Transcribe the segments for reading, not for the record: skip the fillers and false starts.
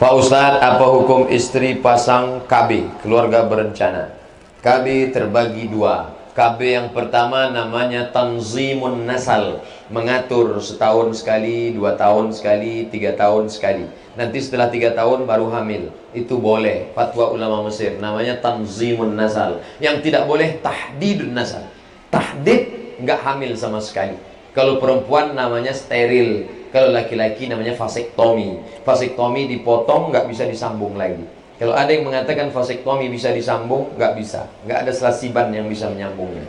Pak Ustadz, apa hukum istri pasang KB, keluarga berencana? KB terbagi dua. KB yang pertama namanya tanzimun nasal, mengatur setahun sekali, 2 tahun sekali, 3 tahun sekali. Nanti setelah 3 tahun baru hamil. Itu boleh, fatwa ulama Mesir, namanya tanzimun nasal. Yang tidak boleh tahdidun nasal. Tahdid nggak hamil sama sekali. Kalau perempuan namanya steril, kalau laki-laki namanya vasektomi. Vasektomi dipotong, nggak bisa disambung lagi. Kalau ada yang mengatakan vasektomi bisa disambung, nggak bisa. Nggak ada selasiban yang bisa menyambungnya.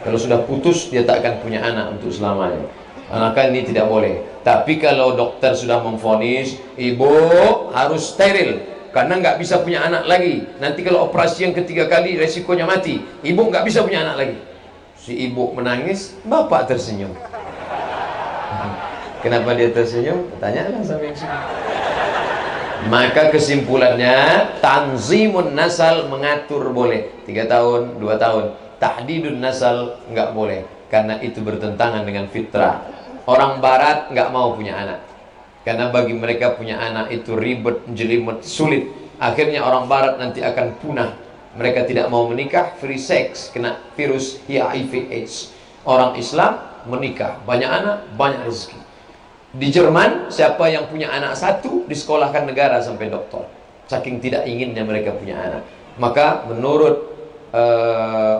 Kalau sudah putus, dia tak akan punya anak untuk selamanya. Maka ini tidak boleh. Tapi kalau dokter sudah memvonis, ibu harus steril, karena nggak bisa punya anak lagi. Nanti kalau operasi yang ketiga kali, resikonya mati. Ibu nggak bisa punya anak lagi. Si ibu menangis, bapak tersenyum. Kenapa dia tersenyum? Tanyalah sama yang sini. Maka kesimpulannya, tanzimun nasal mengatur boleh 3 tahun, 2 tahun. Tahdidun nasal nggak boleh, karena itu bertentangan dengan fitrah. Orang barat nggak mau punya anak, karena bagi mereka punya anak itu ribet, jelimet, sulit. Akhirnya orang barat nanti akan punah. Mereka tidak mau menikah, free sex, kena virus HIV/AIDS. Orang Islam menikah, banyak anak, banyak rezeki. Di Jerman, siapa yang punya anak satu disekolahkan negara sampai doktor, saking tidak inginnya mereka punya anak. Maka menurut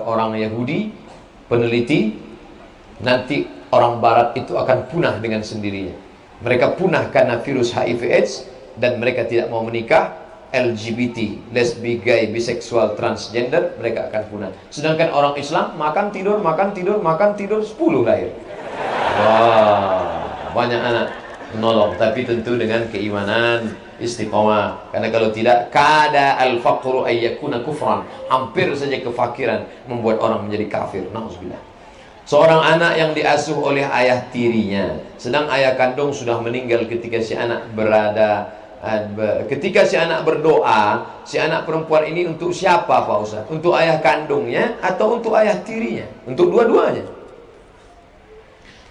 orang Yahudi, peneliti, nanti orang barat itu akan punah dengan sendirinya. Mereka punah karena virus HIV/AIDS, dan mereka tidak mau menikah. LGBT, lesbi, gay, biseksual, transgender, mereka akan punah. Sedangkan orang Islam makan tidur, makan tidur, makan tidur, 10 lahir. Wah, banyak anak menolong, tapi tentu dengan keimanan, istiqomah. Karena kalau tidak, kada al-faqru ayyakuna kufran, hampir saja kefakiran membuat orang menjadi kafir. Nauzubillah. Seorang anak yang diasuh oleh ayah tirinya, sedang ayah kandung sudah meninggal ketika si anak ketika si anak berdoa, si anak perempuan ini untuk siapa Pak Ustaz? Untuk ayah kandungnya atau untuk ayah tirinya? Untuk dua-duanya.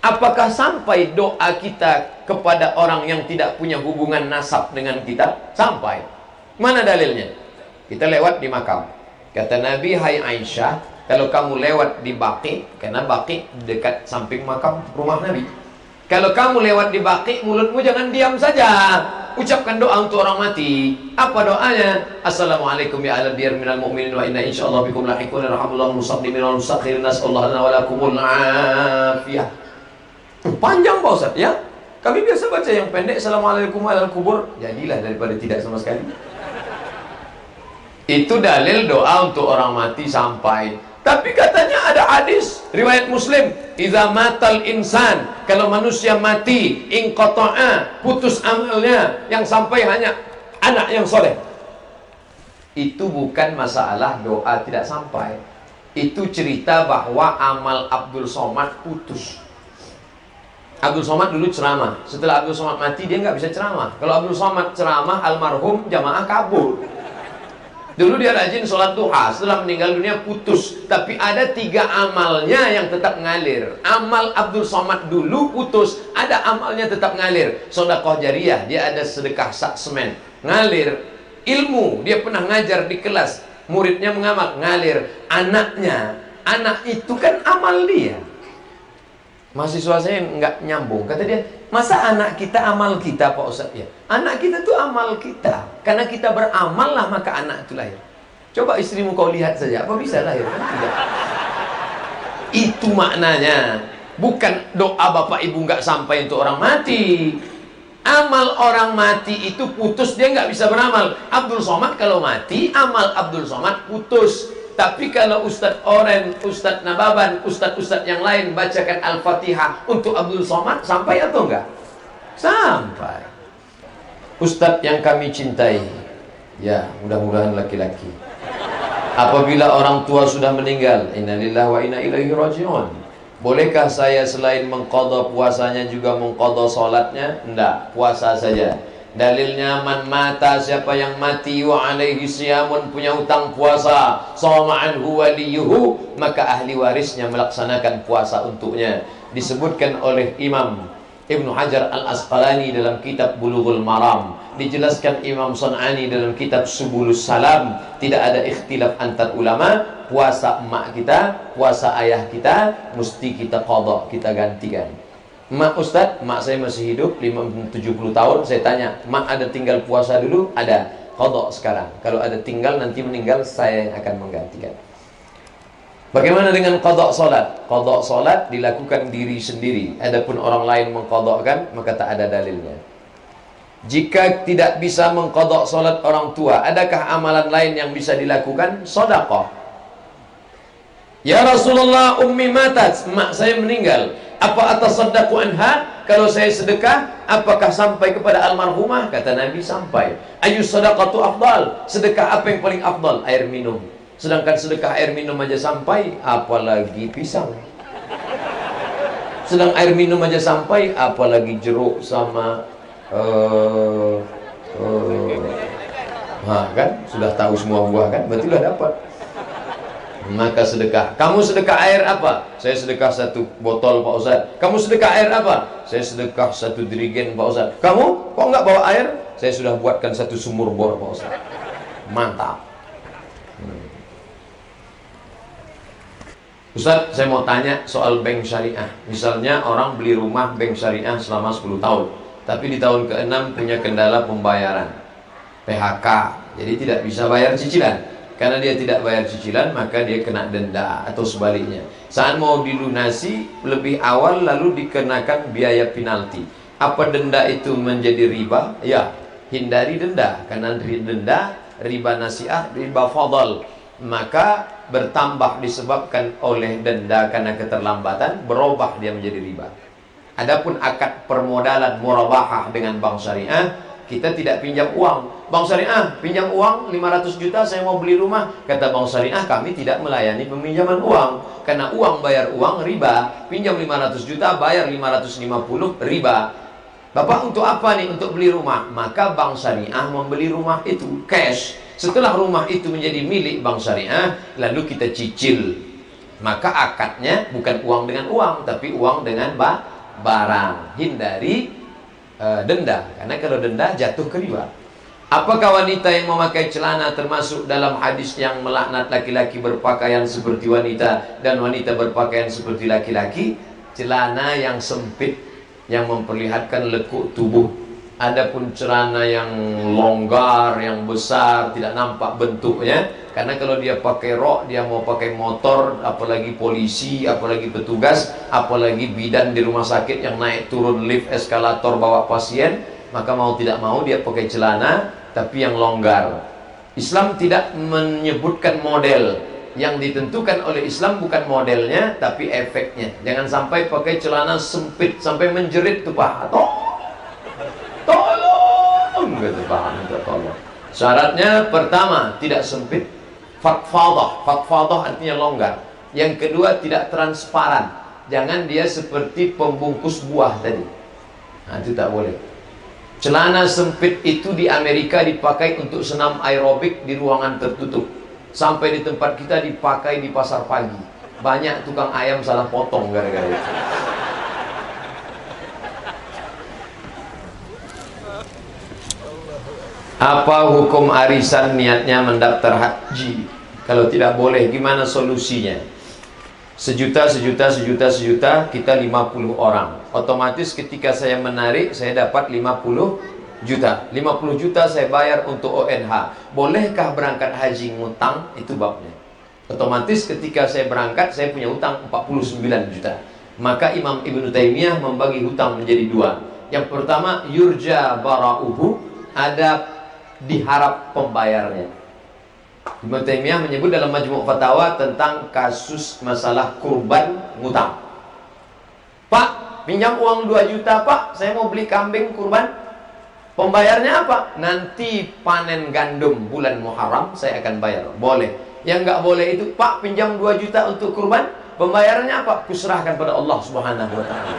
Apakah sampai doa kita kepada orang yang tidak punya hubungan nasab dengan kita? Sampai. Mana dalilnya? Kita lewat di makam. Kata Nabi, hai Aisyah, kalau kamu lewat di Baqi, karena Baqi dekat samping makam rumah Nabi. Kalau kamu lewat di Baqi, mulutmu jangan diam saja. Ucapkan doa untuk orang mati. Apa doanya? Assalamualaikum ya ala diyar minal mu'minin wa inna insyaallah bikum lahiqun rahmatullah musaqdimin wal musaqdirin nas'allahu lana wa lakumul afiyah. Panjang Pak Ustaz ya. Kami biasa baca yang pendek, Assalamualaikum alal kubur. Jadilah daripada tidak sama sekali. Itu dalil doa untuk orang mati sampai. Tapi katanya ada hadis riwayat Muslim, idza matal insan, kalau manusia mati, inqata'a, putus amalnya, yang sampai hanya anak yang soleh. Itu bukan masalah doa tidak sampai. Itu cerita bahwa amal Abdul Somad putus. Abdul Somad dulu ceramah. Setelah Abdul Somad mati, dia nggak bisa ceramah. Kalau Abdul Somad ceramah, almarhum jamaah kabur. Dulu dia rajin sholat duha, setelah meninggal dunia putus. Tapi ada 3 amalnya yang tetap ngalir. Amal Abdul Somad dulu putus, ada amalnya tetap ngalir. Sedekah jariyah, dia ada sedekah sak semen, ngalir. Ilmu, dia pernah ngajar di kelas, muridnya mengamal, ngalir. Anaknya, anak itu kan amal dia. Mahasiswa saya nggak nyambung, kata dia, masa anak kita amal kita Pak Ustaz? Ya, anak kita tuh amal kita, karena kita beramal lah maka anak itu lahir. Coba istrimu kau lihat saja, apa bisa lahir? Tidak. Itu maknanya. Bukan doa bapak ibu nggak sampai untuk orang mati. Amal orang mati itu putus, dia nggak bisa beramal. Abdul Somad kalau mati, amal Abdul Somad putus. Tapi kalau Ustadz Oren, Ustadz Nababan, Ustadz yang lain bacakan Al-Fatihah untuk Abdul Somad, sampai atau enggak? Sampai. Ustadz yang kami cintai, ya mudah-mudahan laki-laki, apabila orang tua sudah meninggal, innalillahi wa inna ilaihi raji'un, bolehkah saya selain mengqadha puasanya juga mengqadha salatnya? Enggak, puasa saja. Dalilnya man mata, siapa yang mati wa alaihi siyamun, punya hutang puasa, shoma anhu waliyuhu, maka ahli warisnya melaksanakan puasa untuknya. Disebutkan oleh Imam Ibnu Hajar Al-Asqalani dalam kitab Bulughul Maram, dijelaskan Imam San'ani dalam kitab Subulus Salam, tidak ada ikhtilaf antar ulama, puasa emak kita, puasa ayah kita mesti kita qadha, kita gantikan. Mak Ustaz, mak saya masih hidup 70 tahun, saya tanya, mak ada tinggal puasa dulu? Ada, qadha sekarang. Kalau ada tinggal nanti meninggal, saya yang akan menggantikan. Bagaimana dengan qadha salat? Qadha salat dilakukan diri sendiri. Adapun orang lain mengqadhakan, maka tak ada dalilnya. Jika tidak bisa mengqadha salat orang tua, adakah amalan lain yang bisa dilakukan? Sedekah. Ya Rasulullah, ummi matat, mak saya meninggal. Apa atasaddaqu anha? Kalau saya sedekah, apakah sampai kepada almarhumah? Kata Nabi, sampai. Ayu sadaqatu afdal? Sedekah apa yang paling afdal? Air minum. Sedangkan sedekah air minum aja sampai, apalagi pisang. Sedang air minum aja sampai, apalagi jeruk sama kan sudah tahu semua buah kan, berarti sudah dapat. Maka sedekah. Kamu sedekah air apa? Saya sedekah 1 botol Pak Ustaz. Kamu sedekah air apa? Saya sedekah 1 dirigen Pak Ustaz. Kamu kok nggak bawa air? Saya sudah buatkan 1 sumur bor Pak Ustaz. Mantap. Ustaz, saya mau tanya soal bank syariah. Misalnya orang beli rumah bank syariah selama 10 tahun, tapi di tahun ke-6 punya kendala pembayaran, PHK, jadi tidak bisa bayar cicilan. Karena dia tidak bayar cicilan, maka dia kena denda, atau sebaliknya. Saat mau dilunasi lebih awal, lalu dikenakan biaya penalti. Apa denda itu menjadi riba? Ya, hindari denda. Karena denda, riba nasiah, riba fadal, maka bertambah disebabkan oleh denda karena keterlambatan, berubah dia menjadi riba. Adapun akad permodalan murabahah dengan bank syariah, kita tidak pinjam uang. Bank syariah, pinjam uang 500 juta, saya mau beli rumah. Kata bank syariah, kami tidak melayani peminjaman uang. Karena uang bayar uang, riba. Pinjam 500 juta, bayar 550, riba. Bapak untuk apa nih? Untuk beli rumah. Maka bank syariah membeli rumah itu cash. Setelah rumah itu menjadi milik bank syariah, lalu kita cicil. Maka akadnya bukan uang dengan uang, tapi uang dengan barang. Hindari denda, karena kalau denda jatuh ke riba. Apakah wanita yang memakai celana termasuk dalam hadis yang melaknat laki-laki berpakaian seperti wanita dan wanita berpakaian seperti laki-laki? Celana yang sempit yang memperlihatkan lekuk tubuh. Adapun celana yang longgar, yang besar, tidak nampak bentuknya. Karena kalau dia pakai rok, dia mau pakai motor, apalagi polisi, apalagi petugas, apalagi bidan di rumah sakit yang naik turun lift, eskalator bawa pasien, maka mau tidak mau dia pakai celana, tapi yang longgar. Islam tidak menyebutkan model. Yang ditentukan oleh Islam bukan modelnya, tapi efeknya. Jangan sampai pakai celana sempit sampai menjerit tuh Pak. Tolong, gitu Pak, minta tolong. Syaratnya pertama tidak sempit, fatfadah artinya longgar. Yang kedua tidak transparan, jangan dia seperti pembungkus buah tadi. Nah, itu tak boleh. Celana sempit itu di Amerika dipakai untuk senam aerobik di ruangan tertutup. Sampai di tempat kita dipakai di pasar pagi. Banyak tukang ayam salah potong gara-gara itu. Apa hukum arisan niatnya mendaftar haji? Kalau tidak boleh, gimana solusinya? Sejuta, kita 50 orang. Otomatis ketika saya menarik, saya dapat 50 juta. 50 juta saya bayar untuk ONH. Bolehkah berangkat haji ngutang? Itu babnya. Otomatis ketika saya berangkat, saya punya hutang 49 juta. Maka Imam Ibnu Taimiyah membagi hutang menjadi 2. Yang pertama, yurja bara'uhu, ada diharap pembayarnya. Ibnu Taimiyah menyebut dalam Majmu' Fatawa tentang kasus masalah kurban ngutang. Pak, pinjam uang 2 juta Pak, saya mau beli kambing kurban. Pembayarnya apa? Nanti panen gandum bulan Muharram saya akan bayar. Boleh. Yang nggak boleh itu, Pak pinjam 2 juta untuk kurban, pembayarannya apa? Kuserahkan pada Allah Subhanahu wa taala.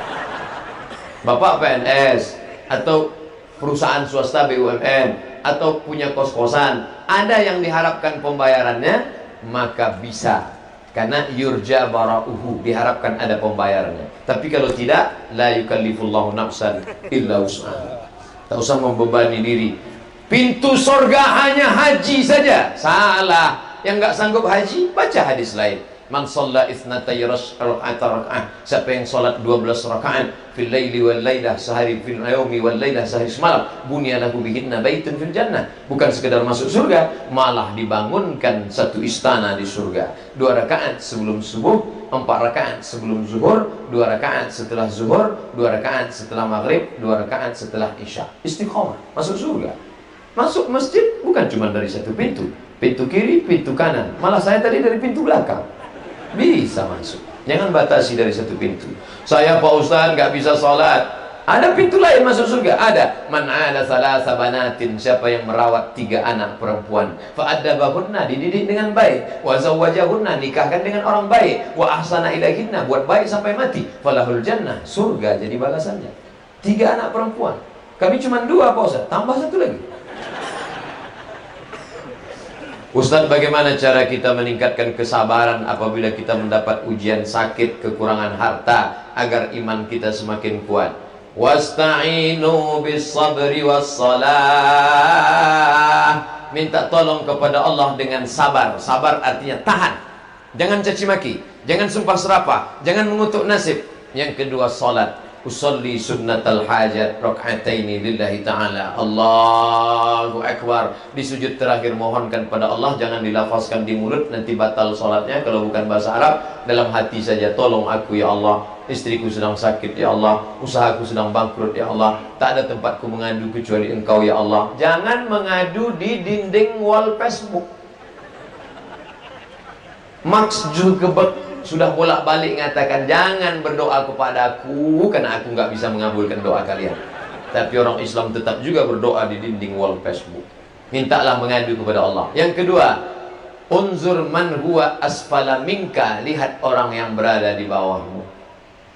Bapak PNS atau perusahaan swasta BUMN atau punya kos-kosan, ada yang diharapkan pembayarannya, maka bisa. Karena yurja bara'uhu, diharapkan ada pembayarannya. Tapi kalau tidak, la yukallifullahu nafsan illa wus'aha. Tak usah membebani diri. Pintu surga hanya haji saja. Salah. Yang nggak sanggup haji, baca hadis lain. Man shalla itsnatai raka'ah, siapa yang salat 12 rakaat fil laili wal lailah, sehari fil yaumi wal lailah, sehari semalam, bunyalahu bihinna baitun fil jannah. Bukan sekedar masuk surga, malah dibangunkan satu istana di surga. 2 rakaat sebelum subuh, 4 rakaat sebelum zuhur, 2 rakaat setelah zuhur, 2 rakaat setelah maghrib, 2 rakaat setelah isya. Istiqomah, masuk surga. Masuk masjid bukan cuma dari satu pintu, pintu kiri, pintu kanan. Malah saya tadi dari pintu belakang. Bisa masuk. Jangan batasi dari satu pintu. Saya Pak Ustaz nggak bisa sholat. Ada pintu lain masuk surga. Ada. Man ala salasa banatin, siapa yang merawat 3 anak perempuan, fa addabahunna, dididik dengan baik, wa zawwajahunna, nikahkan dengan orang baik, wa ahsana ilaihinna, buat baik sampai mati, falahul jannah, surga jadi balasannya. 3 anak perempuan. Kami cuma 2 Pak Ustaz, tambah 1 lagi. Ustaz, bagaimana cara kita meningkatkan kesabaran apabila kita mendapat ujian sakit, kekurangan harta, agar iman kita semakin kuat? Wasta'inu bis sabri was salah. Minta tolong kepada Allah dengan sabar. Sabar artinya tahan. Jangan caci maki, jangan sumpah serapah, jangan mengutuk nasib. Yang kedua, salat. Usolli sunnatal hajat rak'ataini lillahi ta'ala. Allahu Akbar. Di sujud terakhir mohonkan pada Allah, jangan dilafazkan di mulut, nanti batal salatnya. Kalau bukan bahasa Arab, dalam hati saja. Tolong aku ya Allah, istriku sedang sakit ya Allah, usahaku sedang bangkrut ya Allah, tak ada tempatku mengadu kecuali Engkau ya Allah. Jangan mengadu di dinding wall Facebook. Mark Zuckerberg sudah bolak-balik mengatakan, jangan berdoa kepada aku karena aku nggak bisa mengabulkan doa kalian. Tapi orang Islam tetap juga berdoa di dinding wall Facebook. Mintalah mengadu kepada Allah. Yang kedua, unzur man huwa asfala minka, lihat orang yang berada di bawahmu.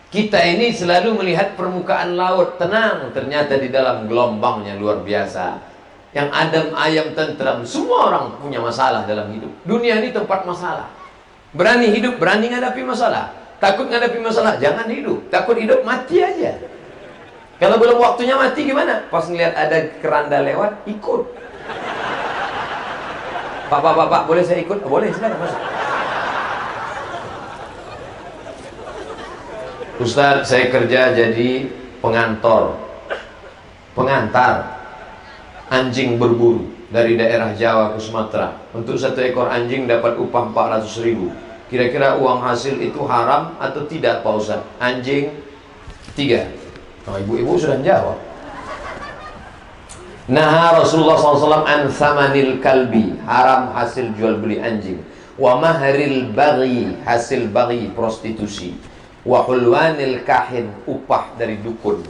Kita ini selalu melihat permukaan laut tenang, ternyata di dalam gelombangnya luar biasa. Yang adem ayam tentram. Semua orang punya masalah dalam hidup. Dunia ini tempat masalah. Berani hidup, berani ngadapi masalah. Takut ngadapi masalah, jangan hidup. Takut hidup, mati aja. Kalau belum waktunya mati gimana? Pas ngeliat ada keranda lewat, ikut. Pak, boleh saya ikut? Boleh, silakan masuk. Ustaz, saya kerja jadi pengantar anjing berburu dari daerah Jawa ke Sumatera. Untuk 1 ekor anjing dapat upah 400.000. Kira-kira uang hasil itu haram atau tidak Pak Ustaz? Anjing 3. Oh, ibu-ibu sudah jawab. Nah, Rasulullah SAW an thamanil kalbi, haram hasil jual beli anjing. Wa mahril baghi, hasil baghi prostitusi. Wa hulwanil kahin, upah dari dukun.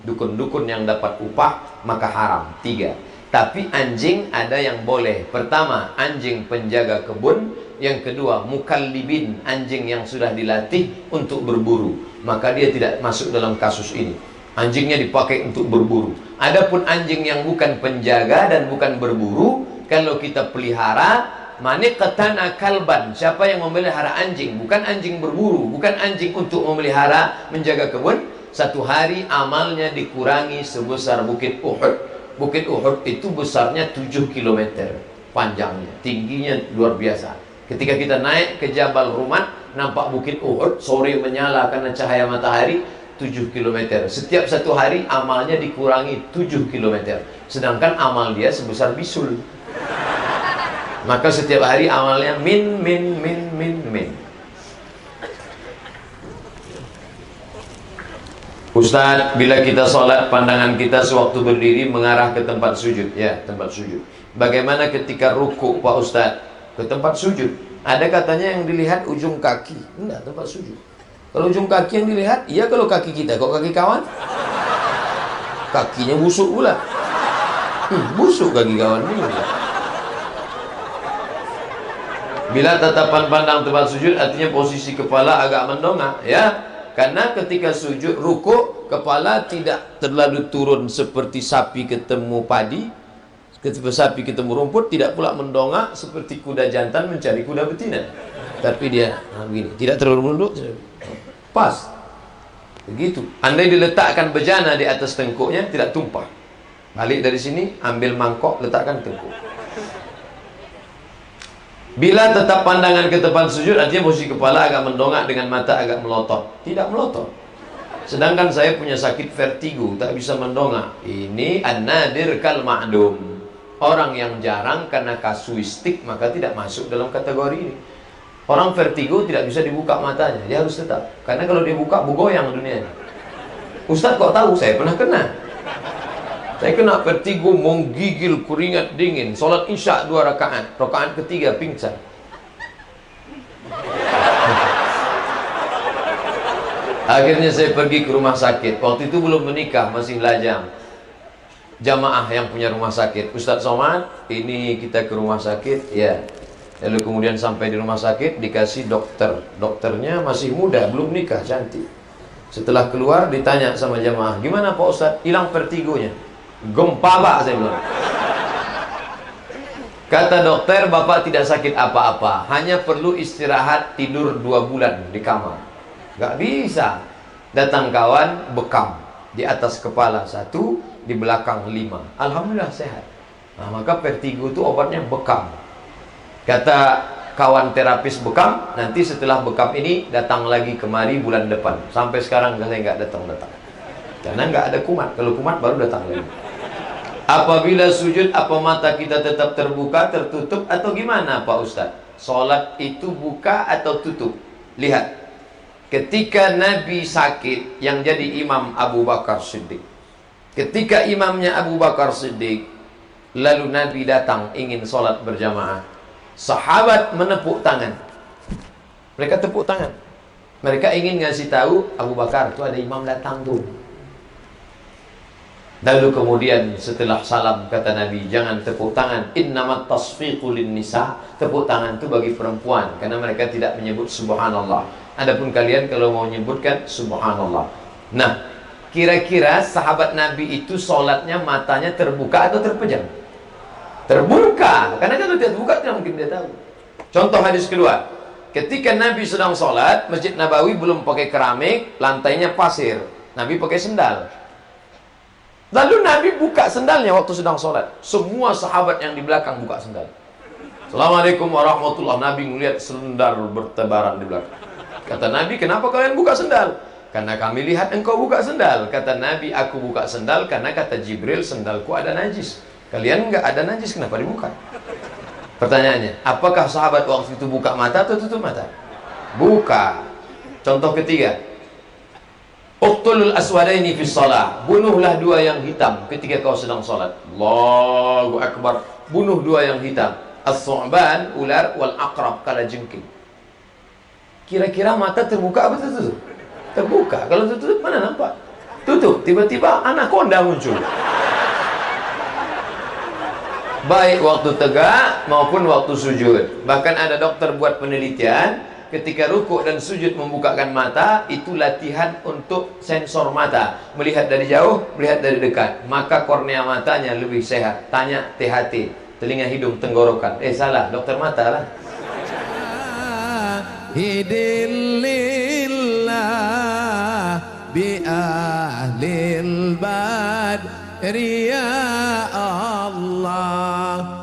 Dukun-dukun yang dapat upah maka haram. 3. Tapi anjing ada yang boleh. Pertama, anjing penjaga kebun. Yang kedua, mukallibin, anjing yang sudah dilatih untuk berburu. Maka dia tidak masuk dalam kasus ini. Anjingnya dipakai untuk berburu. Adapun anjing yang bukan penjaga dan bukan berburu, kalau kita pelihara, maniqatana kalban, siapa yang memelihara anjing, bukan anjing berburu, bukan anjing untuk memelihara, menjaga kebun, 1 hari amalnya dikurangi sebesar Bukit Uhud. Bukit Uhud itu besarnya 7 km panjangnya, tingginya luar biasa. Ketika kita naik ke Jabal Rumat, nampak Bukit Uhud, sore menyala karena cahaya matahari, 7 km. Setiap 1 hari amalnya dikurangi 7 km. Sedangkan amal dia sebesar bisul. Maka setiap hari amalnya min. Ustaz, bila kita sholat, pandangan kita sewaktu berdiri mengarah ke tempat sujud. Ya, tempat sujud. Bagaimana ketika ruku Pak Ustaz? Ke tempat sujud. Ada katanya yang dilihat ujung kaki. Enggak, tempat sujud. Kalau ujung kaki yang dilihat, iya kalau kaki kita. Kok kaki kawan? Kakinya busuk pula. Busuk kaki kawan ini. Bila tatapan pandang tempat sujud, artinya posisi kepala agak mendongak. Ya, karena ketika sujud ruku, kepala tidak terlalu turun seperti sapi ketemu padi, ketika sapi ketemu rumput, tidak pula mendongak seperti kuda jantan mencari kuda betina. Tapi dia begini, tidak terlalu menunduk, pas. Begitu. Andai diletakkan bejana di atas tengkuknya, tidak tumpah. Balik dari sini, ambil mangkok, letakkan tengkuk. Bila tetap pandangan ke depan sujud, artinya posisi kepala agak mendongak dengan mata agak melotot. Tidak melotot. Sedangkan saya punya sakit vertigo, tak bisa mendongak. Ini an-nadir kal ma'dum. Orang yang jarang karena kasuistik, maka tidak masuk dalam kategori ini. Orang vertigo tidak bisa dibuka matanya, dia harus tetap. Karena kalau dia buka, bugoyang dunia. Ustaz kok tahu? Saya pernah kena. Saya kena vertigo, menggigil, keringat dingin. Sholat isya 2 rakaat, rakaat ketiga pingsan. Akhirnya saya pergi ke rumah sakit. Waktu itu belum menikah, masih lajang. Jamaah yang punya rumah sakit, Ustadz Somad, ini kita ke rumah sakit, ya. Lalu kemudian sampai di rumah sakit, dikasih dokter. Dokternya masih muda, belum nikah, cantik. Setelah keluar, ditanya sama jamaah, gimana Pak Ustadz? Hilang vertigonya. Gempa Pak, saya bilang. Kata dokter, Bapak tidak sakit apa-apa, hanya perlu istirahat tidur 2 bulan di kamar. Gak bisa. Datang kawan, bekam. Di atas kepala 1, di belakang 5. Alhamdulillah sehat. Nah, maka vertigo itu obatnya bekam. Kata kawan terapis bekam, nanti setelah bekam ini datang lagi kemari bulan depan. Sampai sekarang saya nggak datang-datang. Karena nggak ada kumat. Kalau kumat baru datang lagi. Apabila sujud, apa mata kita tetap terbuka, tertutup, atau gimana Pak Ustadz? Sholat itu buka atau tutup? Lihat, ketika Nabi sakit, yang jadi imam Abu Bakar Siddiq. Ketika imamnya Abu Bakar Siddiq, lalu Nabi datang ingin sholat berjamaah. Sahabat menepuk tangan. Mereka tepuk tangan. Mereka ingin ngasih tahu Abu Bakar, tuh ada imam datang tuh. Lalu kemudian setelah salam kata Nabi, jangan tepuk tangan. Innamat tasfiqu lin nisa. Tepuk tangan itu bagi perempuan, karena mereka tidak menyebut subhanallah. Adapun kalian kalau mau menyebutkan subhanallah. Nah, kira-kira sahabat Nabi itu sholatnya matanya terbuka atau terpejam? Terbuka. Karena kalau dia terbuka tidak mungkin dia tahu. Contoh hadis kedua. Ketika Nabi sedang sholat, Masjid Nabawi belum pakai keramik, lantainya pasir. Nabi pakai sendal. Lalu Nabi buka sendalnya waktu sedang sholat. Semua sahabat yang di belakang buka sendal. Assalamualaikum warahmatullahi wabarakatuh. Nabi melihat sendal bertebaran di belakang. Kata Nabi, kenapa kalian buka sendal? Karena kami lihat engkau buka sendal. Kata Nabi, aku buka sendal karena kata Jibril, sendalku ada najis. Kalian enggak ada najis, kenapa dibuka? Pertanyaannya, apakah sahabat waktu itu buka mata atau tutup mata? Buka. Contoh ketiga, uqtulul aswadaini fi shalah. Bunuhlah 2 yang hitam ketika kau sedang salat. Allahu akbar. Bunuh 2 yang hitam. As-su'ban, ular, wal aqrab, kalajengking. Kira-kira mata terbuka apa tertutup? Terbuka. Kalau tertutup mana nampak? Tutup. Tiba-tiba anaconda muncul. Baik waktu tegak maupun waktu sujud. Bahkan ada dokter buat penelitian, ketika rukuk dan sujud membukakan mata, itu latihan untuk sensor mata. Melihat dari jauh, melihat dari dekat. Maka kornea matanya lebih sehat. Tanya THT, telinga hidung tenggorokan. Salah, dokter mata lah. Hidillillah bi ahlil badri ya Allah.